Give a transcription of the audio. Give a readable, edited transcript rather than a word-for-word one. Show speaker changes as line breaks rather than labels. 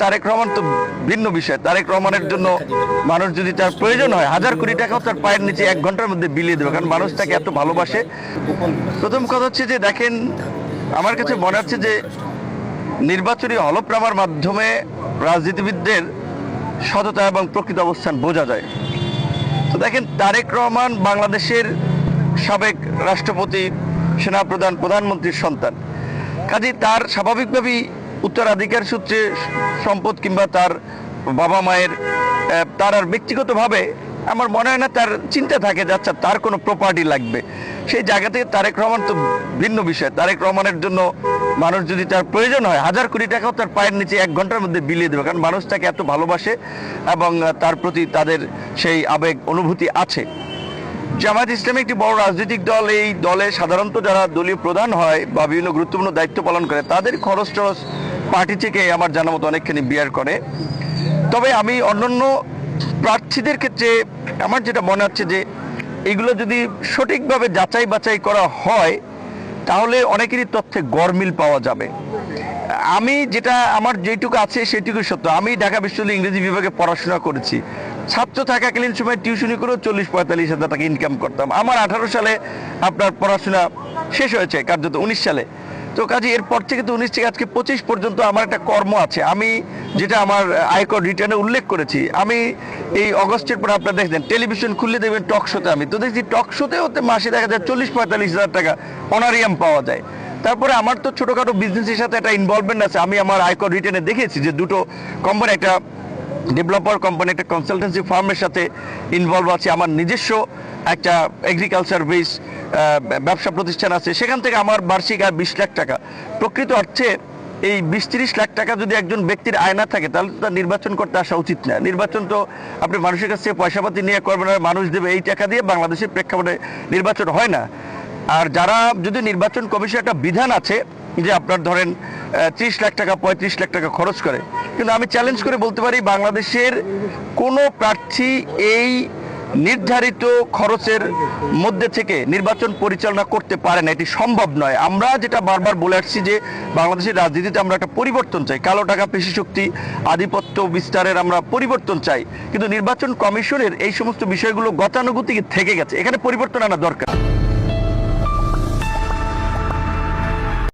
তারেক রহমান তো ভিন্ন বিষয়। তারেক রহমানের জন্য মানুষ যদি তার প্রয়োজন হয় 1000 কোটি টাকাও তার পায়ের নিচে 1 ঘন্টার মধ্যে বিলিয়ে দেবে, কারণ মানুষ তাকে এত ভালোবাসে। প্রথম কথা হচ্ছে যে দেখেন, আমার কাছে মনে হচ্ছে যে নির্বাচনী হলফনামার মাধ্যমে রাজনীতিবিদদের সততা এবং প্রকৃত অবস্থান বোঝা যায়। তো দেখেন, তারেক রহমান বাংলাদেশের সাবেক রাষ্ট্রপতি, সেনাপ্রধান, প্রধানমন্ত্রীর সন্তান। কাজেই তার স্বাভাবিকভাবেই উত্তরাধিকার সূত্রে সম্পদ কিংবা তার বাবা মায়ের তার আর ব্যক্তিগতভাবে আমার মনে হয় না তার চিন্তা থাকে যে আচ্ছা তার কোনো প্রপার্টি লাগবে। সেই জায়গা থেকে তারেক রহমান তো ভিন্ন বিষয়। তারেক রহমানের জন্য মানুষ যদি তার প্রয়োজন হয় 1000 কোটি টাকাও তার পায়ের নিচে 1 ঘন্টার মধ্যে বিলিয়ে দেবে, কারণ মানুষ তাকে এত ভালোবাসে এবং তার প্রতি তাদের সেই আবেগ অনুভূতি আছে। জামায়াত ইসলামী একটি বড় রাজনৈতিক দল। এই দলে সাধারণত যারা দলীয় প্রধান হয় বা বিভিন্ন গুরুত্বপূর্ণ দায়িত্ব পালন করে তাদের খরচ টরচ পার্টি থেকে আমার জানা মতো অনেকখানি বিয়ার করে। তবে আমি অন্যান্য প্রার্থীদের ক্ষেত্রে আমার যেটা মনে হচ্ছে যে এগুলো যদি সঠিকভাবে যাচাই বাছাই করা হয় তাহলে অনেকেরই তথ্যে গরমিল পাওয়া যাবে। আমি যেটা আমার যেটুকু আছে সেটুকু সত্য। আমি ঢাকা বিশ্ববিদ্যালয় ইংরেজি বিভাগে পড়াশোনা করেছি। ছাত্র থাকাকালীন সময় টিউশনি করেও 40-45 হাজার টাকা ইনকাম করতাম। আমার 18 সালে আপনার পড়াশোনা শেষ হয়েছে, কার্যত 19 সালে। তো কাজে এরপর থেকে তো 19 থেকে আজকে 25 পর্যন্ত আমার একটা কর্ম আছে। আমি যেটা আমার আয়কর রিটার্নে উল্লেখ করেছি, আমি এই অগস্টের পর আপনারা দেখবেন টেলিভিশন খুললে দেখবেন টক শোতে, আমি তো দেখছি টক শোতে হতে মাসে দেখা যায় 40-45 হাজার টাকা অনারিয়াম পাওয়া যায়। তারপরে আমার তো ছোটোখাটো বিজনেসের সাথে একটা ইনভলভমেন্ট আছে। আমি আমার আয়কর রিটার্নে দেখেছি যে দুটো কোম্পানি, একটা ডেভেলপার কোম্পানি, একটা কনসালটেন্সি ফার্মের সাথে ইনভলভ আছে। আমার নিজস্ব একটা এগ্রিকালচার বেস ব্যবসা প্রতিষ্ঠান আছে, সেখান থেকে আমার বার্ষিক আয় 20 লাখ টাকা। প্রকৃত অর্থে এই 20-30 লাখ টাকা যদি একজন ব্যক্তির আয় না থাকে তাহলে তো তার নির্বাচন করতে আসা উচিত না। নির্বাচন তো আপনি মানুষের কাছ থেকে পয়সাপাতি নিয়ে করবেন, আর মানুষ দেবে, এই টাকা দিয়ে বাংলাদেশের প্রেক্ষাপটে নির্বাচন হয় না। আর যারা যদি নির্বাচন কমিশন একটা বিধান আছে যে আপনার ধরেন 30 লাখ টাকা 35 লাখ টাকা খরচ করে, কিন্তু আমি চ্যালেঞ্জ করে বলতে পারি বাংলাদেশের কোনো প্রার্থী এই নির্ধারিত খরচের মধ্যে থেকে নির্বাচন পরিচালনা করতে পারে না। এটি সম্ভব নয়। আমরা যেটা বারবার বলে আসছি যে বাংলাদেশের রাজনীতিতে আমরা একটা পরিবর্তন চাই, কালো টাকা পেশি শক্তি আধিপত্য বিস্তারের আমরা পরিবর্তন চাই, কিন্তু নির্বাচন কমিশনের এই সমস্ত বিষয়গুলো গতানুগতিক থেকে গেছে, এখানে পরিবর্তন আনা দরকার।